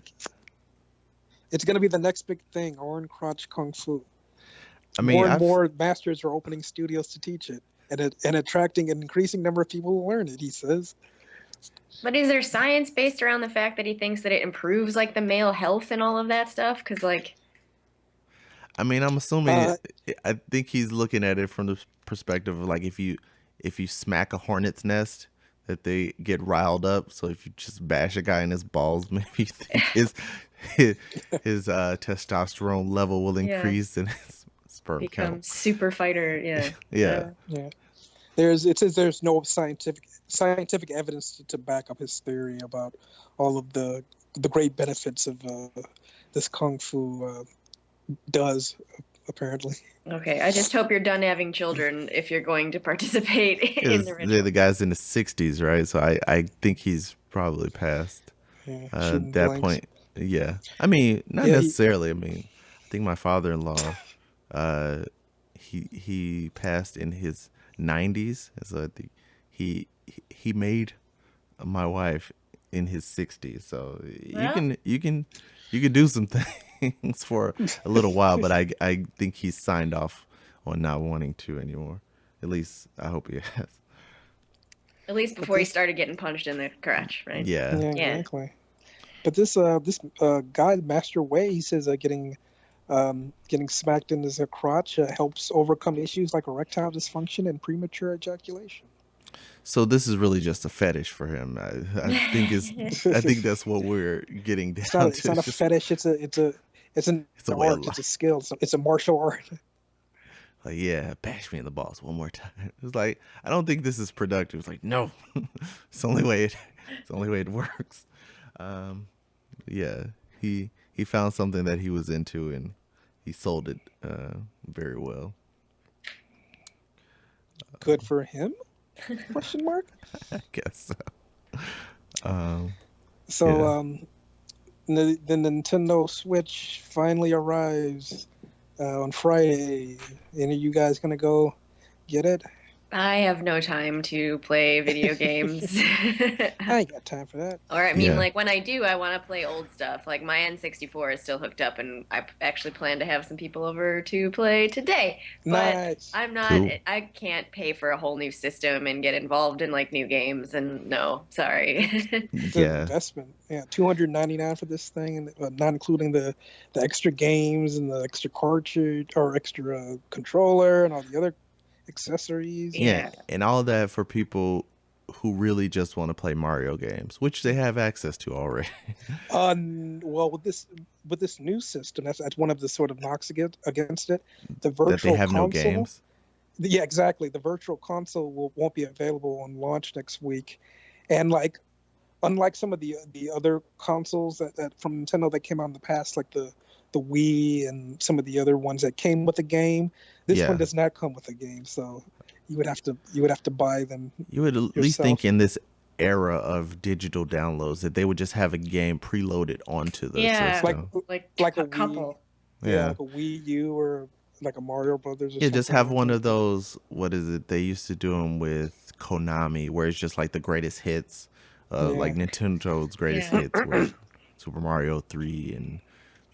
it's going to be the next big thing, Oran Crotch Kung Fu. I mean, More and I've more masters are opening studios to teach it and attracting an increasing number of people to learn it, he says. But is there science based around the fact that he thinks that it improves like the male health and all of that stuff? Because like, I mean, I'm assuming. Uh, I think he's looking at it from the perspective of like if you smack a hornet's nest, that they get riled up. So if you just bash a guy in his balls, maybe you think his testosterone level will yeah, increase and his sperm become count. super fighter. Yeah. Yeah. yeah. It says there's no scientific evidence to back up his theory about all of the great benefits of this kung fu does apparently. Okay. I just hope you're done having children if you're going to participate in the They're ritual. the guys in the 60s, right? So I think he's probably past Yeah, shooting that blanks. point. Yeah. I mean, not Yeah, necessarily. I mean, I think my father-in-law, uh, he passed in his 90s. So I think he made my wife in his 60s, so Well, you can do some things for a little while, but I think he's signed off on not wanting to anymore. At least I hope he has. at least But before he this, started getting punched in the crotch, right? Yeah. yeah, Yeah. exactly. But this guy, Master Wei, he says getting smacked in his crotch helps overcome issues like erectile dysfunction and premature ejaculation. So this is really just a fetish for him. I think that's what we're getting down It's to. not a It's just fetish. It's an it's a way of art. It's a life. skill. It's a martial art. Like, yeah, bash me in the balls one more time. It's like I don't think this is productive. It's like no, it's the only way it's the only way it works. Um, yeah, he found something that he was into and he sold it very well. Good for him? Question mark. I guess so. Um, So yeah. the Nintendo Switch finally arrives on Friday. Any of you guys gonna go get it? I have no time to play video games. I ain't got time for that. Or I mean, Yeah. like when I do, I want to play old stuff. Like my N64 is still hooked up, and I actually plan to have some people over to play today. But Nice. I'm not. Cool. I can't pay for a whole new system and get involved in like new games. And no, sorry. It's an Yeah. investment. Yeah, 299 for this thing, and not including the extra games and the extra cartridge or extra controller and all the other accessories. Yeah, Yeah. and all of that for people who really just want to play Mario games, which they have access to already. Well, with this new system, that's one of the sort of knocks against it. The That they virtual have no console. games. Yeah, exactly. The virtual console won't be available on launch next week, and like unlike some of the other consoles that from Nintendo that came out in the past, like the Wii and some of the other ones that came with a game, this one Yeah. does not come with a game. So you would have to buy them You would at least think yourself. in this era of digital downloads that they would just have a game preloaded onto the Yeah. Like system. Like like a a Wii, couple. yeah, Yeah. like a Wii U or like a Mario Brothers or Yeah, just something have like one that. of those. What is it? They used to do them with Konami, where it's just like the greatest hits, Yeah, like Nintendo's greatest Yeah. hits, where Super Mario 3 and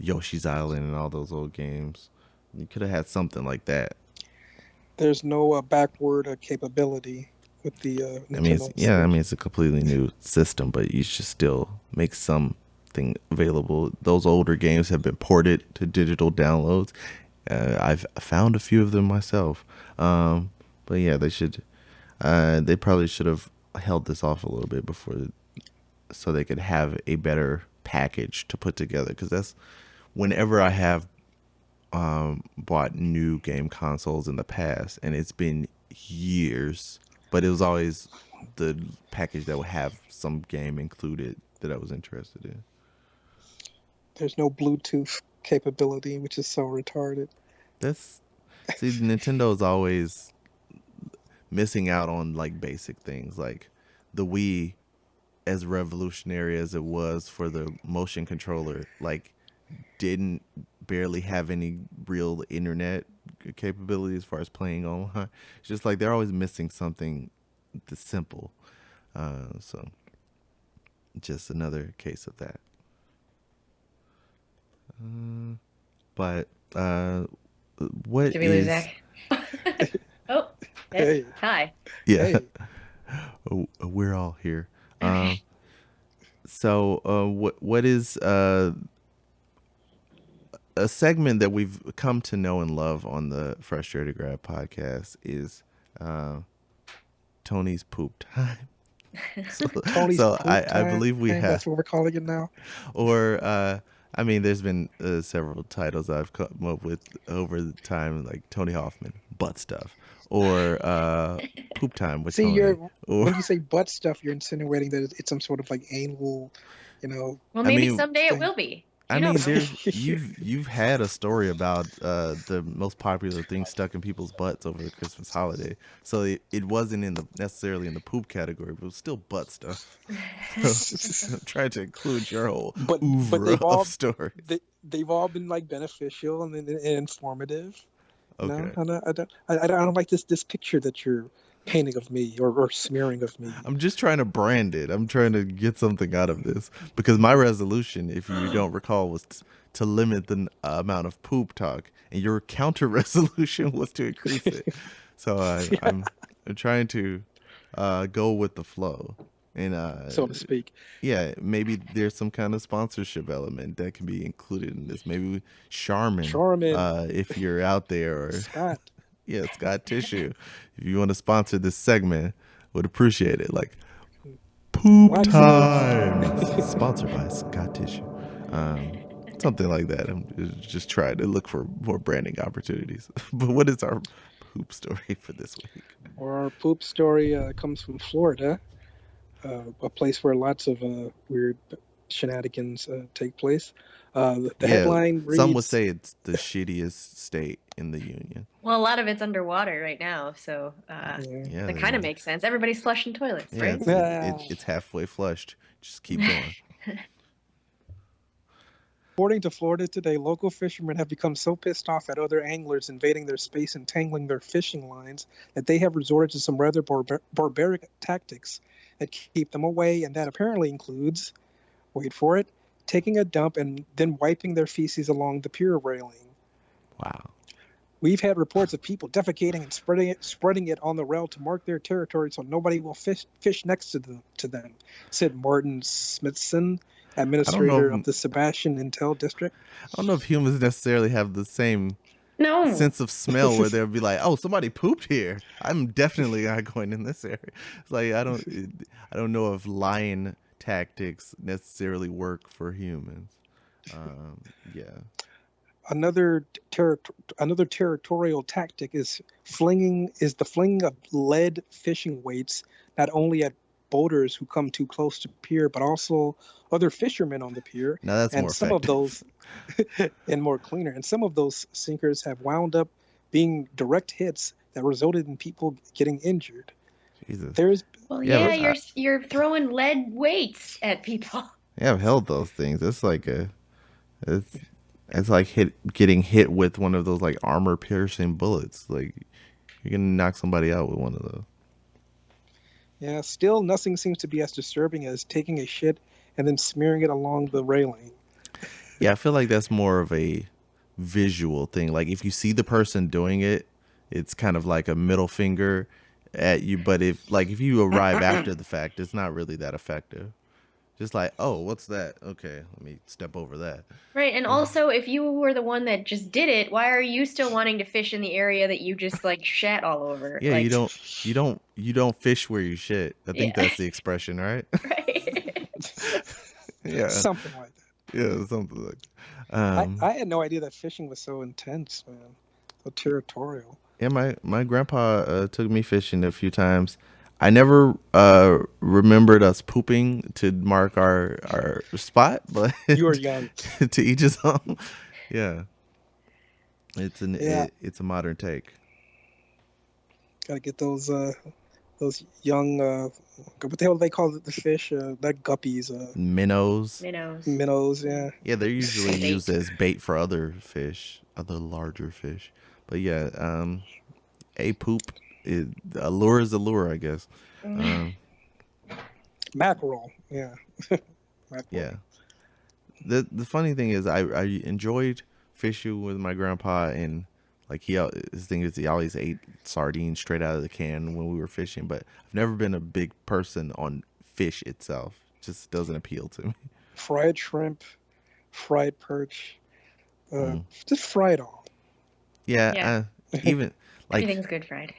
Yoshi's Island and all those old games. You could have had something like that. there's no backward capability with the I mean, it's, Nintendo yeah, I Switch. mean, it's a completely new system, but you should still make something available. Those older games have been ported to digital downloads. I've found a few of them myself. But yeah, they should. They probably should have held this off a little bit before, so they could have a better package to put together. Because that's whenever I have bought new game consoles in the past, and it's been years, but it was always the package that would have some game included that I was interested in. There's no Bluetooth capability, which is so retarded. That's see, Nintendo is always missing out on like basic things, like the Wii, as revolutionary as it was for the motion controller, like didn't barely have any real internet capability as far as playing online. It's just like they're always missing something that's simple. So just another case of that. But what Did we lose is Zach? Oh, yes. Hey, Hi. yeah? hey, We're all here. Okay. So what is a segment that we've come to know and love on the Frustrated Grad podcast is uh, Tony's poop time. So, Tony's so poop I time. believe we have, That's what we're calling it now. or I mean, there's been several titles I've come up with over the time, like Tony Hoffman, butt stuff, or poop time with See, Tony, or when you say butt stuff, you're insinuating that it's some sort of like anal, you know, Well, I maybe mean, someday it thing. will be. I You don't mean, know. there's you've had a story about the most popular thing stuck in people's butts over the Christmas holiday. So it wasn't in the necessarily in the poop category, but it was still butt stuff. So I'm trying to include your whole but oeuvre of stories. they've all been like beneficial and informative. You know, Okay. I don't like this picture that you're painting of me or smearing of me. I'm just trying to brand it. I'm trying to get something out of this because my resolution, if you don't recall, was to limit the amount of poop talk, and your counter resolution was to increase it. So I'm trying to go with the flow, and So to speak. yeah, maybe there's some kind of sponsorship element that can be included in this. Maybe Charmin, Charmin, if you're out there, or Scott. yeah, Scott Tissue, if you want to sponsor this segment, would appreciate it. Like Poop Wax Lips. Times, sponsored by Scott Tissue, um, something like that. I'm just trying to look for more branding opportunities. But what is our poop story for this week? Or our poop story comes from Florida, a place where lots of weird shenanigans take place. The Yeah, headline some would reads, say it's the shittiest state in the union. Well, a lot of it's underwater right now, so yeah, Yeah, that kind of makes sense. Everybody's flushing toilets, yeah, right? it's halfway flushed. Just keep going. according to Florida Today, local fishermen have become so pissed off at other anglers invading their space and tangling their fishing lines that they have resorted to some rather barbaric tactics that keep them away, and that apparently includes, wait for it, taking a dump and then wiping their feces along the pier railing. Wow. We've had reports of people defecating and spreading it on the rail to mark their territory so nobody will fish next to them, said Martin Smithson, administrator of the Sebastian Intel District. I don't know if humans necessarily have the same No. sense of smell where they'll be like, "Oh, somebody pooped here. I'm definitely not going in this area." It's like I don't know if lion tactics necessarily work for humans. Yeah. Another territorial tactic is the flinging of lead fishing weights, not only at boaters who come too close to pier, but also other fishermen on the pier. Now that's And more some of effective. those and more cleaner. And some of those sinkers have wound up being direct hits that resulted in people getting injured. Jesus. There's Well, Yeah, yeah, but you're throwing lead weights at people. yeah, I've held those things. It's it's like getting hit with one of those like armor piercing bullets. Like you're gonna knock somebody out with one of those. Yeah, still nothing seems to be as disturbing as taking a shit and then smearing it along the railing. Yeah, I feel like that's more of a visual thing. Like if you see the person doing it, it's kind of like a middle finger at you. But if you arrive after the fact, it's not really that effective. Just like, oh, what's that? Okay, let me step over that. Right, and also if you were the one that just did it, why are you still wanting to fish in the area that you just like shat all over? Yeah, Like, you don't fish where you shit. I think yeah, that's the expression, right? right. Yeah, Something like that. yeah, something like that. I had no idea that fishing was so intense, man. So territorial. Yeah, my grandpa took me fishing a few times. I never remembered us pooping to mark our spot, but You were young. to each his own. Yeah, Yeah, it's a modern take. gotta get those young what the hell do they call the fish? That guppies, Minnows. Minnows. minnows. Yeah, Yeah, they're usually Bait. used as bait for other fish, other larger fish. But yeah, a poop is a lure is a lure, I guess. Um, mackerel. Yeah, mackerel. yeah. The funny thing is, I enjoyed fishing with my grandpa, and like his thing is he always ate sardines straight out of the can when we were fishing. But I've never been a big person on fish itself. Just doesn't appeal to me. Fried shrimp, fried perch, Mm. just fry it all. Yeah, Yeah. even like Everything's good fried.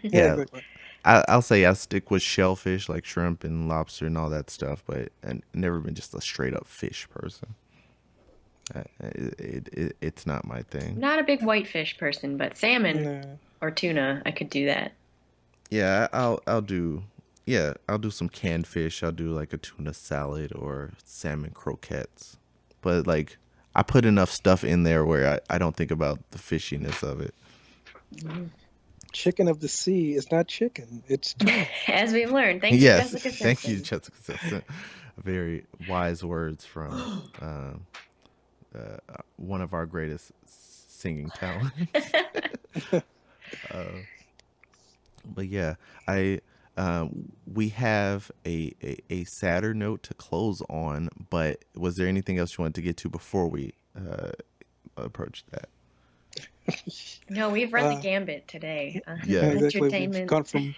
Yeah, yeah, exactly. I'll say I stick with shellfish like shrimp and lobster and all that stuff, but I've never been just a straight up fish person. It's not my thing. Not a big whitefish person, but salmon Nah. or tuna, I could do that. Yeah, I'll do. Yeah, I'll do some canned fish. I'll do like a tuna salad or salmon croquettes. But like, I put enough stuff in there where I don't think about the fishiness of it. Chicken of the sea is not chicken. It's tuna. As we've learned. Thank you, Yes, Jessica thank you, Simpson. Jessica Simpson. Very wise words from one of our greatest singing talents. But yeah, I we have a sadder note to close on. But was there anything else you wanted to get to before we approach that? No, we've run the Uh, gambit today. yeah, Yeah, exactly. We've Entertainment, gone from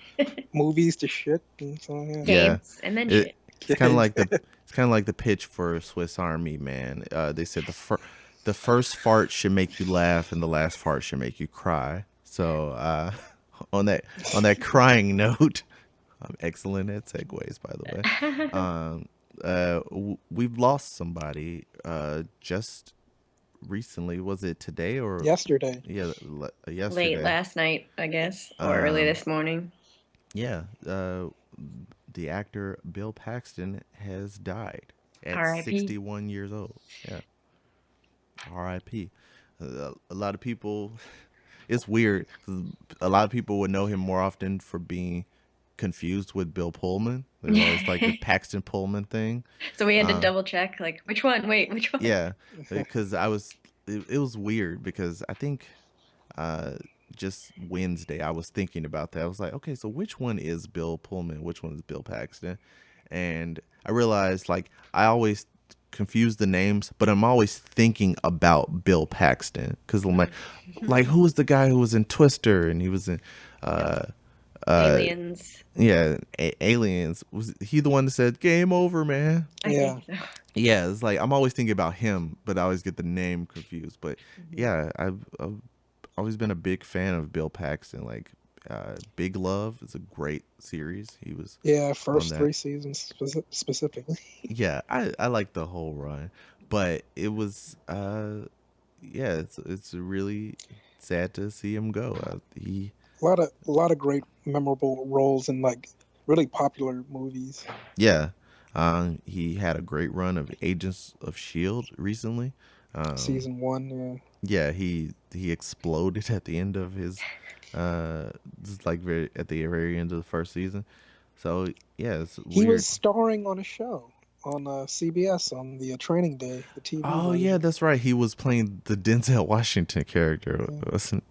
movies to shit, and so yeah. yeah. games, and then It shit. it's kind of like the pitch for Swiss Army Man. They said the first fart should make you laugh, and the last fart should make you cry. So on that on that crying note, I'm excellent at segues, by the way. Um, we've lost somebody just recently. Was it today or Yesterday. yeah, Late yesterday? last night, I guess, or early Um, this morning. yeah, the actor Bill Paxton has died at R.I.P. 61 years old. Yeah, R.I.P. A lot of people, it's weird 'cause a lot of people would know him more often for being confused with Bill Pullman. There's always like the Paxton Pullman thing. So we had to Uh, double check, like, which one? Wait, which one? yeah, because it was weird because I think uh, just Wednesday I was thinking about that. I was like, okay, so which one is Bill Pullman? Which one is Bill Paxton? And I realized like I always confuse the names, but I'm always thinking about Bill Paxton because I'm like who was the guy who was in Twister and he was in uh uh Aliens. yeah Aliens, was he the one that said game over, man? I Yeah. think so. Yeah, it's like I'm always thinking about him, but I always get the name confused. But Mhm. yeah, I've always been a big fan of Bill Paxton. Like Big Love is a great series. He was Yeah, on first that. 3 seasons specifically. Yeah, I like the whole run, but it was yeah, it's really sad to see him go. He A lot of great memorable roles in like really popular movies. yeah, he had a great run of Agents of Shield recently. Um, Season 1, yeah. yeah, he exploded at the end of his just like very at the very end of the first season. So yeah, it's He was weird. starring on a show on CBS on the Training Day, the TV Oh yeah, version. that's right. He was playing the Denzel Washington character, Yeah. wasn't?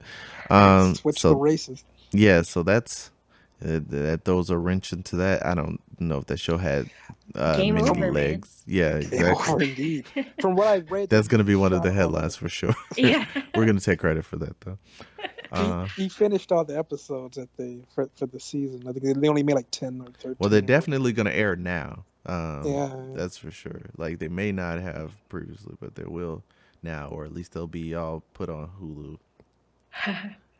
Nice. Switch the So races. yeah, so that's that throws a wrench into that. I don't know if that show had Game many From over, man. legs. Yeah, Game exactly. Over indeed. From what I read, That's gonna he be one of shot the all of headlines it. for sure. Yeah. We're gonna take credit for that though. He Uh, he finished all the episodes that they for the season. I think they only made like 10 or well, they're 13 or whatever. definitely gonna air now. Yeah. That's for sure. Like they may not have previously, but they will now, or at least they'll be all put on Hulu.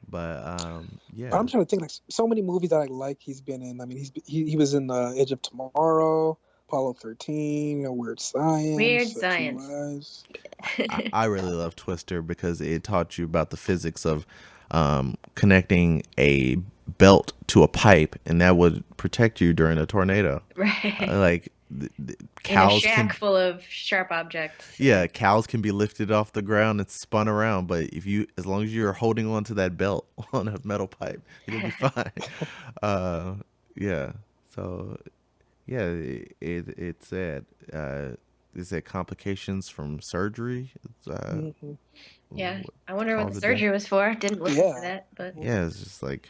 But But yeah. I'm trying to think like so many movies that I like he's been in. I mean, he was in Edge of Tomorrow, Apollo 13, Weird Weird Science, True Science. Lies. I really love Twister because it taught you about the physics of connecting a belt to a pipe, and that would protect you during a tornado. Right. Like In a cows shack can, full of sharp objects. yeah, cows can be lifted off the ground and spun around, but if you, as long as you're holding on to that belt on a metal pipe, you'll be fine. Uh, yeah. So yeah, it's sad. Is it complications from surgery? Hmm. Yeah. What I wonder what the caused the death? surgery was for. Didn't look into Yeah. that, but Yeah, it's just like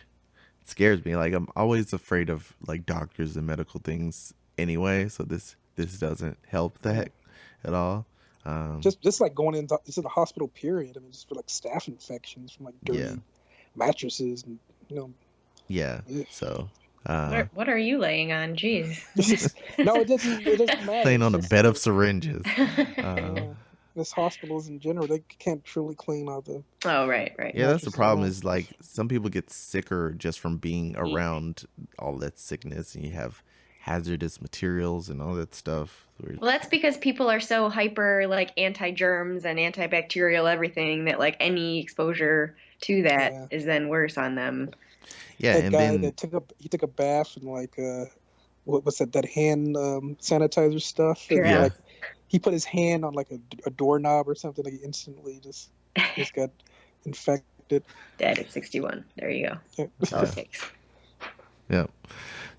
it scares me. Like I'm always afraid of like doctors and medical things anyway. So this doesn't help Yeah. that at all. Um, Just like going into the hospital period. I mean, just for like staph infections from like yeah, dirty mattresses and you know. yeah. Yeah. So what are you laying on? Jeez. This is no, it doesn't matter. laying It's on a just bed of syringes. Um, yeah. This hospitals in general, they can't truly clean out the Oh, right, right. yeah, that's the mattresses problem. well. Is like some people get sicker just from being Ye- around all that sickness, and you have hazardous materials and all that stuff. Well, that's because people are so hyper like anti-germs and antibacterial everything that like any exposure to that Yeah. is then worse on them. Yeah, That and guy then that took a bath and like what was that hand sanitizer stuff and yeah, Purell. like he put his hand on like a doorknob or something like he instantly just got infected. Dead at 61. There you go. That's all yeah, it takes. yeah.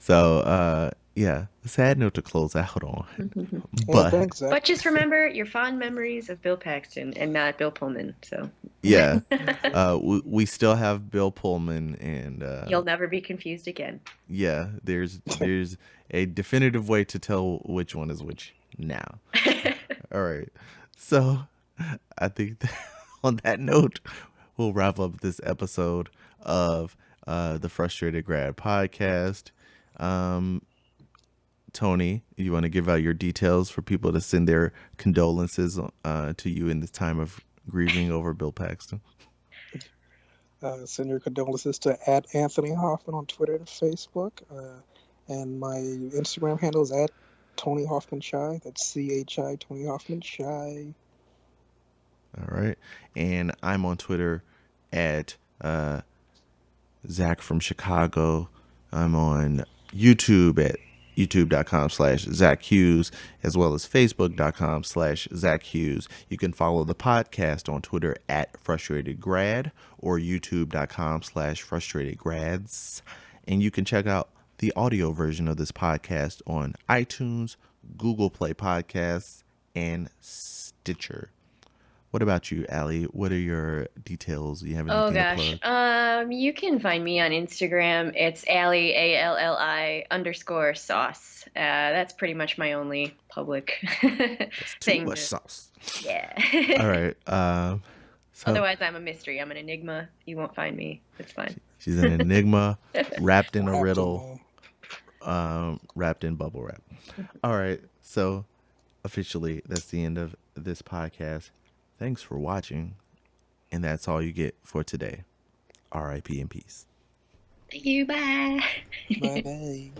So yeah, sad note to close out on. Yeah, But thanks, Zach. But just remember your fond memories of Bill Paxton and not Bill Pullman. So yeah, we still have Bill Pullman, and you'll never be confused again. yeah, there's a definitive way to tell which one is which now. All right, so I think that on that note, we'll wrap up this episode of the Frustrated Grad podcast. Tony, you want to give out your details for people to send their condolences to you in this time of grieving over Bill Paxton? Send your condolences to @Anthony Hoffman on Twitter and Facebook. And my Instagram handle is @Tony Hoffman Shy. That's CHI Tony Hoffman Shy. All right. And I'm on Twitter at Zach from Chicago. I'm on YouTube at youtube.com/Zach Hughes, as well as facebook.com/Zach Hughes. You can follow the podcast on Twitter at Frustrated Grad or youtube.com/Frustrated Grads. And you can check out the audio version of this podcast on iTunes, Google Play Podcasts, and Stitcher. What about you, Allie? What are your details? You have anything Oh to gosh. plug? You can find me on Instagram. It's Alli ALLI_sauce. That's pretty much my only public That's too thing. much sauce. Yeah. All right. So Otherwise, I'm a mystery. I'm an enigma. You won't find me. It's fine. she's an enigma wrapped in a Wrapped in, riddle, wrapped in bubble wrap. All right. So officially, that's the end of this podcast. Thanks for watching. And that's all you get for today. RIP in peace. Thank you. Bye. Bye-bye.